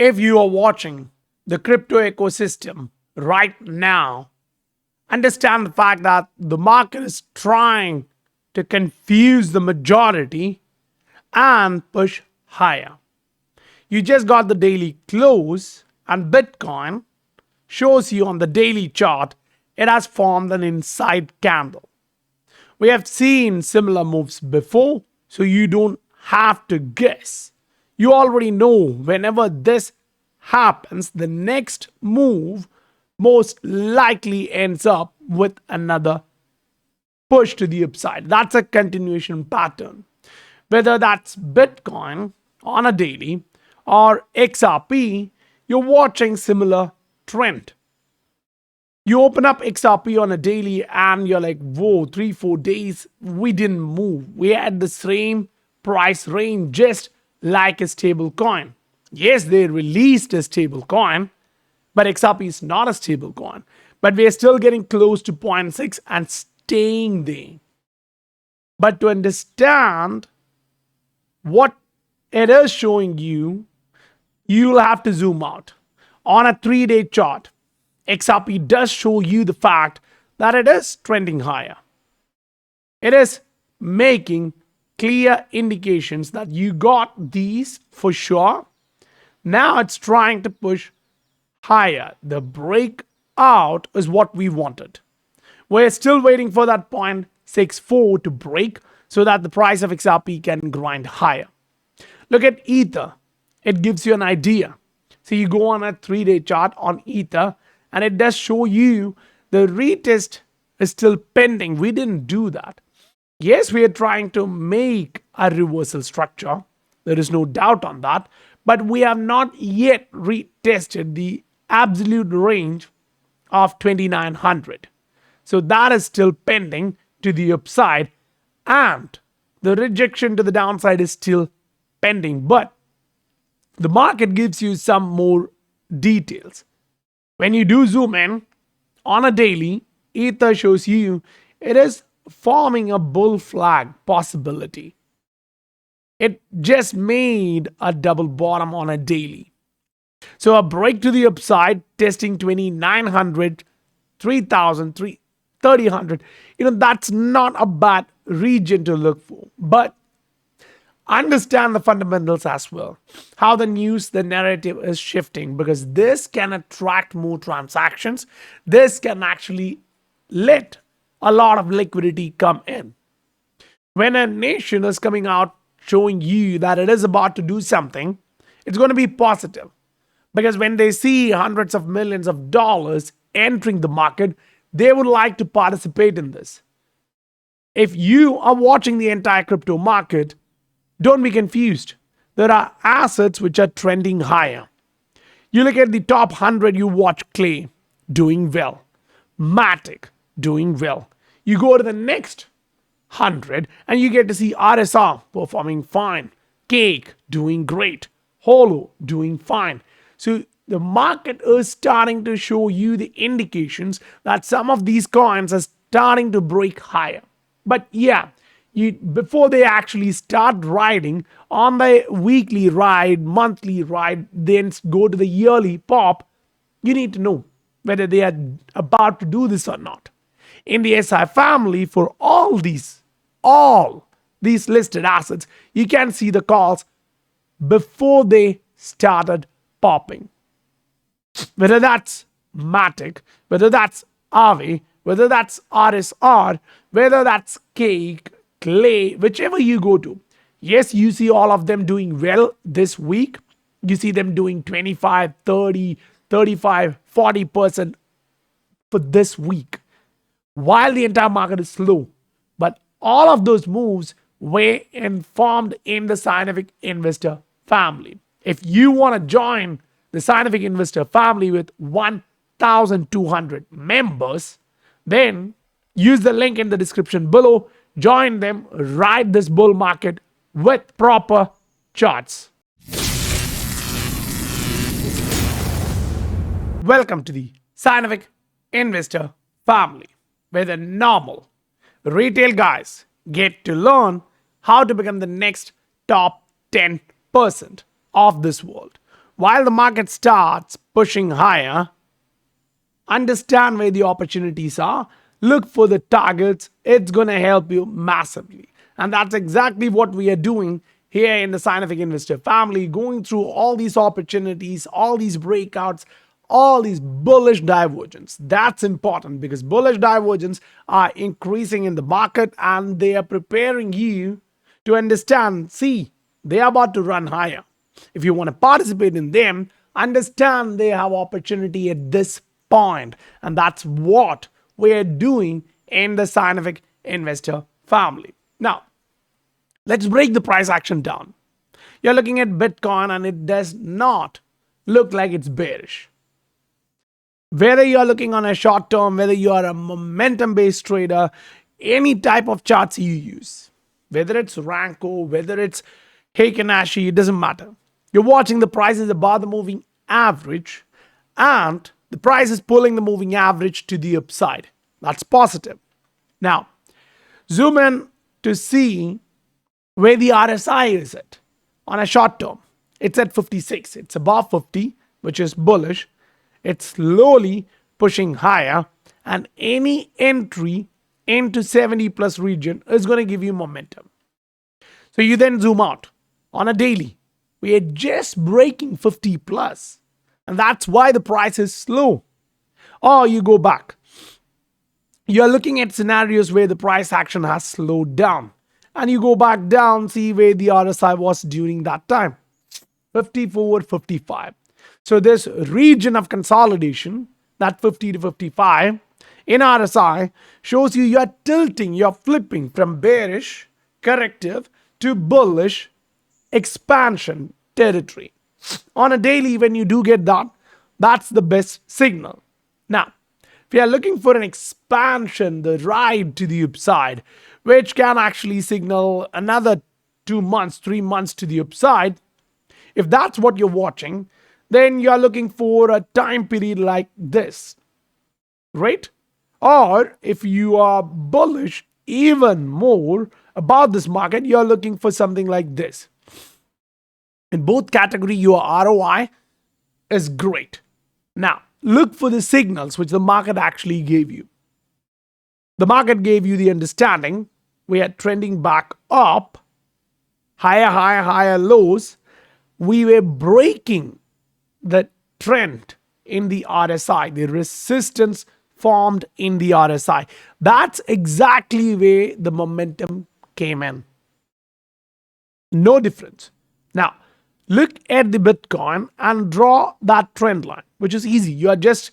If you are watching the crypto ecosystem right now, understand the fact that the market is trying to confuse the majority and push higher. You just got the daily close, and Bitcoin shows you on the daily chart it has formed an inside candle. We have seen similar moves before, so you don't have to guess. You already know whenever this happens, the next move most likely ends up with another push to the upside. That's a continuation pattern. Whether that's Bitcoin on a daily or XRP, you're watching similar trend. You open up XRP on a daily and you're like, whoa, 3-4 days, we didn't move. We had the same price range, just like a stable coin. Yes, they released a stable coin, but XRP is not a stable coin. But we are still getting close to 0.6 and staying there. But to understand what it is showing you, you'll have to zoom out. On a 3-day chart, XRP does show you the fact that it is trending higher. It is making clear indications that you got these for sure. Now it's trying to push higher. The breakout is what we wanted. We're still waiting for that 0.64 to break so that the price of XRP can grind higher. Look at Ether. It gives you an idea. So you go on a 3-day chart on Ether and it does show you the retest is still pending. We didn't do that. Yes, we are trying to make a reversal structure. There is no doubt on that. But we have not yet retested the absolute range of 2900. So that is still pending to the upside. And the rejection to the downside is still pending. But the market gives you some more details. When you do zoom in on a daily, Ether shows you it is forming a bull flag possibility. It just made a double bottom on a daily. So a break to the upside, testing 2900, 3000, 3000. That's not a bad region to look for. But understand the fundamentals as well. How the news, the narrative is shifting, because this can attract more transactions. This can actually let a lot of liquidity come in. When a nation is coming out showing you that it is about to do something, it's going to be positive. Because when they see hundreds of millions of dollars entering the market, they would like to participate in this. If you are watching the entire crypto market, don't be confused. There are assets which are trending higher. You look at the top 100, you watch Clay doing well. Matic doing well. You go to the next 100 and you get to see RSR performing fine. Cake doing great. Holo doing fine. So the market is starting to show you the indications that some of these coins are starting to break higher. But yeah, before they actually start riding on the weekly ride, monthly ride, then go to the yearly pop, you need to know whether they are about to do this or not. In the SI family, for all these listed assets, you can see the calls before they started popping. Whether that's Matic, whether that's Aave, whether that's RSR, whether that's Cake, Clay, whichever you go to. Yes, you see all of them doing well this week. You see them doing 25, 30, 35, 40% for this week, while the entire market is slow. But all of those moves were informed in the Scientific Investor family. If you want to join the Scientific Investor family with 1,200 members, then use the link in the description below. Join them, ride this bull market with proper charts. Welcome to the Scientific Investor family, where the normal retail guys get to learn how to become the next top 10% of this world. while the market starts pushing higher, understand where the opportunities are, look for the targets. It's going to help you massively. And that's exactly what we are doing here in the Scientific Investor family, going through all these opportunities, all these breakouts, all these bullish divergence. That's important because bullish divergence are increasing in the market and they are preparing you to understand, see, they are about to run higher. If you want to participate in them, understand they have opportunity at this point. And that's what we're doing in the Scientific Investor family. Now, let's break the price action down. You're looking at Bitcoin and it does not look like it's bearish. Whether you're looking on a short term, whether you are a momentum based trader, any type of charts you use, whether it's Ranko, whether it's Heikin-Ashi, it doesn't matter. You're watching the prices above the moving average and the price is pulling the moving average to the upside. That's positive. Now, zoom in to see where the RSI is at. On a short term, it's at 56. It's above 50, which is bullish. It's slowly pushing higher, and any entry into 70 plus region is going to give you momentum. So you then zoom out. On a daily, we are just breaking 50 plus, and that's why the price is slow. Or you go back. You're looking at scenarios where the price action has slowed down, and you go back down, see where the RSI was during that time. 54, 55. So this region of consolidation, that 50 to 55 in RSI, shows you're tilting, you're flipping from bearish, corrective to bullish expansion territory. On a daily, when you do get that, that's the best signal. Now, if you are looking for an expansion, the ride to the upside, which can actually signal another 2 months, 3 months to the upside, if that's what you're watching, then you're looking for a time period like this, right? Or if you are bullish even more about this market, you're looking for something like this. In both categories, your ROI is great. Now, look for the signals which the market actually gave you. The market gave you the understanding we are trending back up, higher lows. We were breaking the trend in the RSI, the resistance formed in the RSI. That's exactly where the momentum came in. No difference. Now, look at the Bitcoin and draw that trend line, which is easy. You are just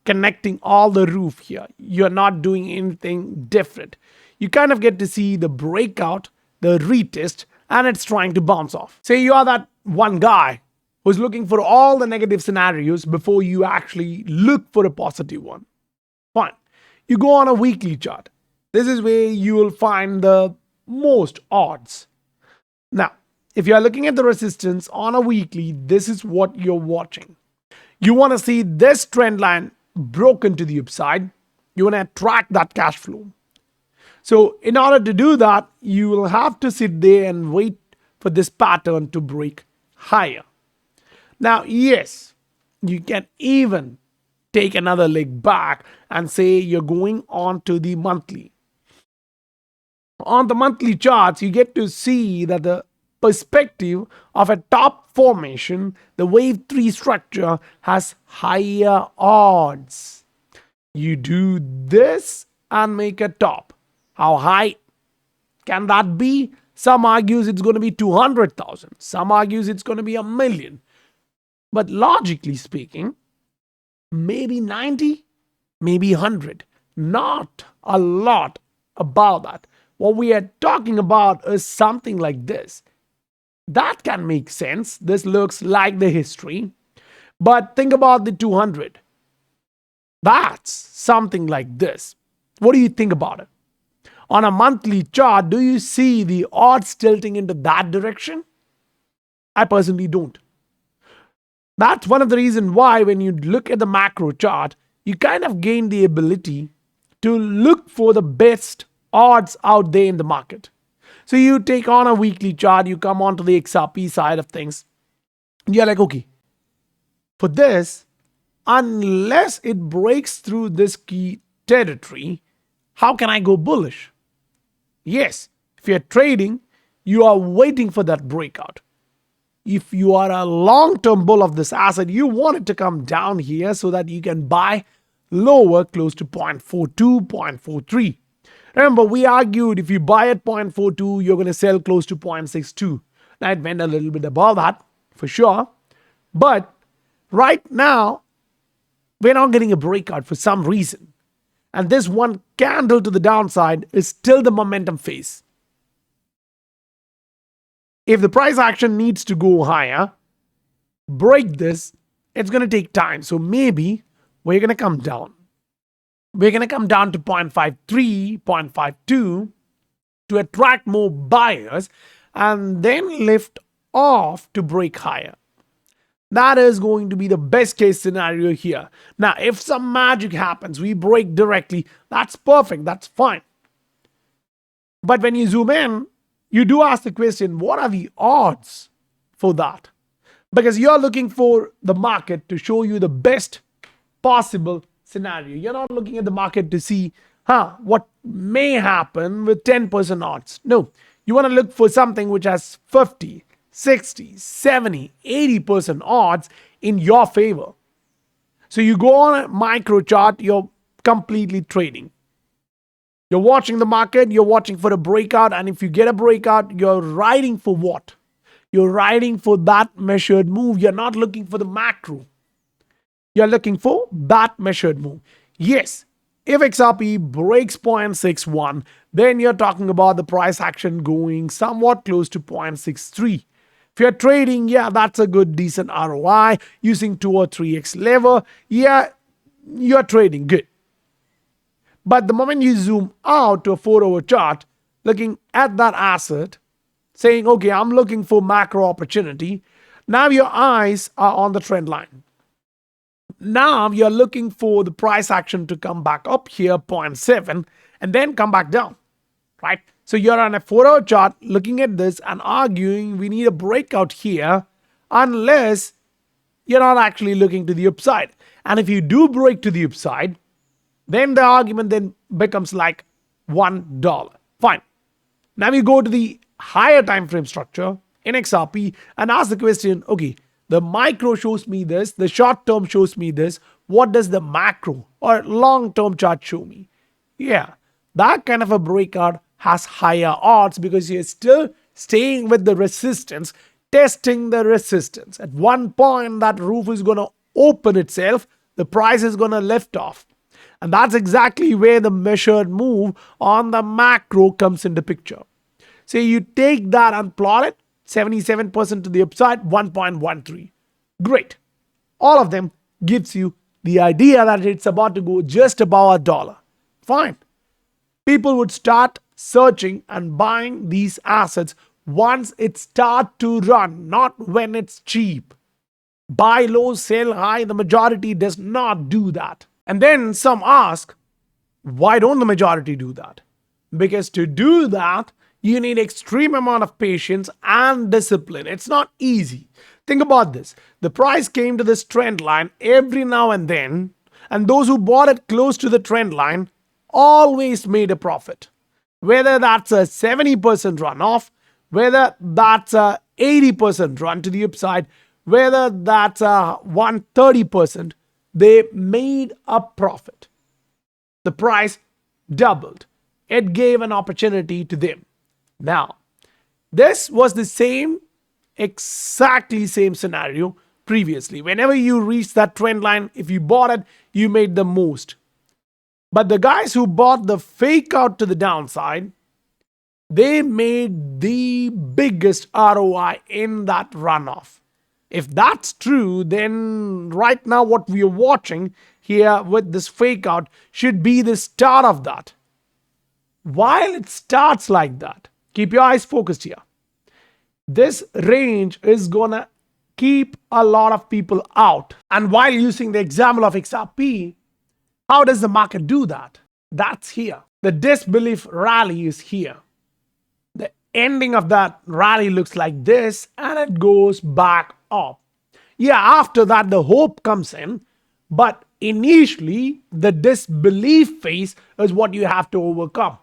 connecting all the roof here. You're not doing anything different. You kind of get to see the breakout, the retest, and it's trying to bounce off. Say you are that one guy who's looking for all the negative scenarios before you actually look for a positive one. Fine. You go on a weekly chart. This is where you will find the most odds. Now, if you are looking at the resistance on a weekly, this is what you're watching. You want to see this trend line broken to the upside. You want to attract that cash flow. So in order to do that, you will have to sit there and wait for this pattern to break higher. Now, yes, you can even take another leg back and say you're going on to the monthly. On the monthly charts, you get to see that the perspective of a top formation, the wave 3 structure, has higher odds. You do this and make a top. How high can that be? Some argues it's going to be 200,000. Some argues it's going to be 1 million. But logically speaking, maybe 90, maybe 100. Not a lot about that. What we are talking about is something like this. That can make sense. This looks like the history. But think about the 200. That's something like this. What do you think about it? On a monthly chart, do you see the odds tilting into that direction? I personally don't. That's one of the reasons why when you look at the macro chart, you kind of gain the ability to look for the best odds out there in the market. So you take on a weekly chart, you come onto the XRP side of things, and you're like, okay, For this, unless it breaks through this key territory, how can I go bullish? Yes, if you're trading, you are waiting for that breakout. If you are a long-term bull of this asset, you want it to come down here so that you can buy lower, close to 0.42, 0.43. Remember, we argued if you buy at 0.42, you're going to sell close to 0.62. Now, it went a little bit above that, for sure. But right now, we're not getting a breakout for some reason. And this one candle to the downside is still the momentum phase. If the price action needs to go higher, break this, it's going to take time. So maybe we're going to come down. We're going to come down to 0.53, 0.52 to attract more buyers and then lift off to break higher. That is going to be the best case scenario here. Now, if some magic happens, we break directly, that's perfect, that's fine. But when you zoom in, you do ask the question, what are the odds for that? Because you're looking for the market to show you the best possible scenario. You're not looking at the market to see what may happen with 10% odds. No, you want to look for something which has 50, 60, 70, 80% odds in your favor. So you go on a micro chart, you're completely trading. You're watching the market, you're watching for a breakout, and if you get a breakout, you're riding for what? You're riding for that measured move. You're not looking for the macro. You're looking for that measured move. Yes, if XRP breaks 0.61, then you're talking about the price action going somewhat close to 0.63. If you're trading, yeah, that's a good, decent ROI. Using 2 or 3x lever, yeah, you're trading good. But the moment you zoom out to a 4-hour chart, looking at that asset, saying, okay, I'm looking for macro opportunity, now your eyes are on the trend line. Now you're looking for the price action to come back up here, 0.7, and then come back down, right? So you're on a 4-hour chart looking at this and arguing we need a breakout here unless you're not actually looking to the upside. And if you do break to the upside, then the argument then becomes like $1. Fine. Now we go to the higher time frame structure in XRP and ask the question, okay, the micro shows me this, the short term shows me this. What does the macro or long term chart show me? Yeah, that kind of a breakout has higher odds because you're still staying with the resistance, testing the resistance. At one point, that roof is going to open itself, the price is going to lift off. And that's exactly where the measured move on the macro comes into picture. So you take that and plot it, 77% to the upside, 1.13. Great. All of them gives you the idea that it's about to go just above $1. Fine. People would start searching and buying these assets once it starts to run, not when it's cheap. Buy low, sell high. The majority does not do that. And then some ask, why don't the majority do that? Because to do that, you need extreme amount of patience and discipline. It's not easy. Think about this. The price came to this trend line every now and then, and those who bought it close to the trend line always made a profit. Whether that's a 70% runoff, whether that's a 80% run to the upside, whether that's a 130%, they made a profit. The price doubled. It gave an opportunity to them. Now, this was the exactly same scenario previously. Whenever you reached that trend line, if you bought it, you made the most. But the guys who bought the fake out to the downside, they made the biggest ROI in that runoff. If that's true, then right now what we are watching here with this fake out should be the start of that. While it starts like that, keep your eyes focused here. This range is gonna keep a lot of people out. And while using the example of XRP, how does the market do that? That's here. The disbelief rally is here. The ending of that rally looks like this and it goes back up. Yeah, after that, the hope comes in. But initially, the disbelief phase is what you have to overcome.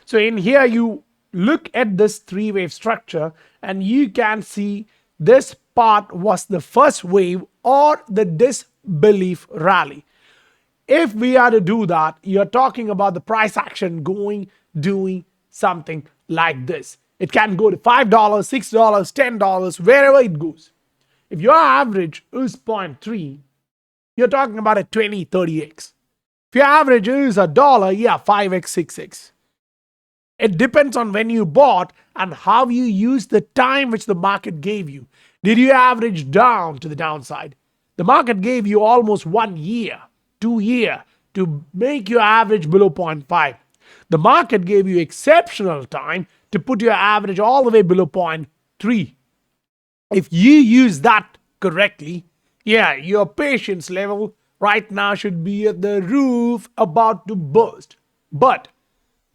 So in here, you look at this three-wave structure and you can see this part was the first wave or the disbelief rally. If we are to do that, you're talking about the price action doing something like this. It can go to $5, $6, $10, wherever it goes. If your average is 0.3, you're talking about a 20, 30x. If your average is $1, yeah, 5x, 6x. It depends on when you bought and how you use the time which the market gave you. Did you average down to the downside? The market gave you almost 1 year, 2 years to make your average below 0.5. The market gave you exceptional time to put your average all the way below 0.3. If you use that correctly, yeah, your patience level right now should be at the roof about to burst. But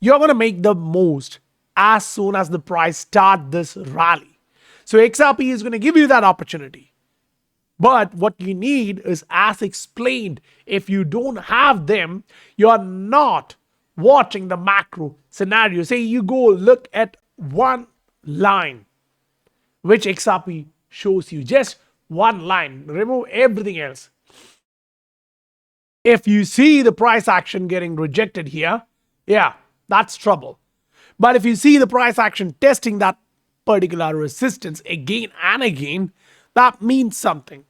you're going to make the most as soon as the price start this rally. So XRP is going to give you that opportunity. But what you need is, as explained, if you don't have them, you're not watching the macro scenario. Say you go look at one line, which XRP shows you, just one line, remove everything else. If you see the price action getting rejected here, yeah, that's trouble. But if you see the price action testing that particular resistance again and again, that means something.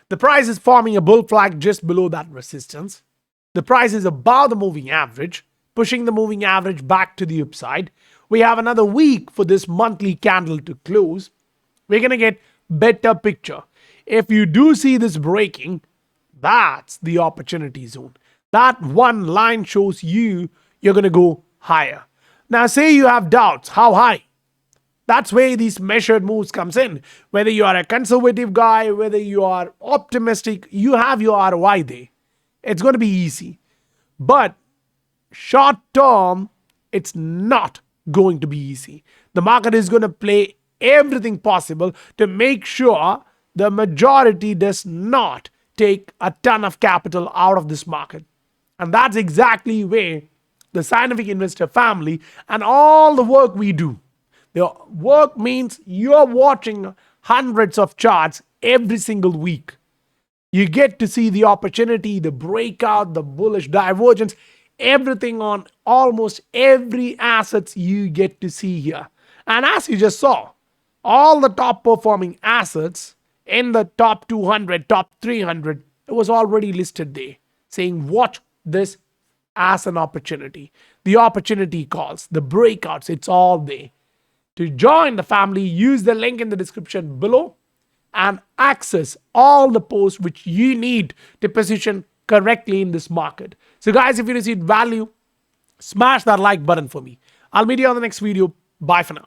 The price is forming a bull flag just below that resistance. The price is above the moving average, pushing the moving average back to the upside. We have another week for this monthly candle to close. We're going to get better picture. If you do see this breaking, that's the opportunity zone. That one line shows you're going to go higher. Now say you have doubts, how high? That's where these measured moves comes in. Whether you are a conservative guy, whether you are optimistic, you have your ROI there. It's going to be easy. But short term, it's not going to be easy. The market is going to play everything possible to make sure the majority does not take a ton of capital out of this market. And that's exactly where the scientific investor family and all the work we do. The work means you're watching hundreds of charts every single week. You get to see the opportunity, the breakout, the bullish divergence, everything on almost every asset you get to see here. And as you just saw, all the top performing assets in the top 200, top 300, it was already listed there, saying watch this as an opportunity. The opportunity calls, the breakouts, it's all there. To join the family, use the link in the description below and access all the posts which you need to position correctly in this market. So guys, if you received value, smash that like button for me. I'll meet you on the next video. Bye for now.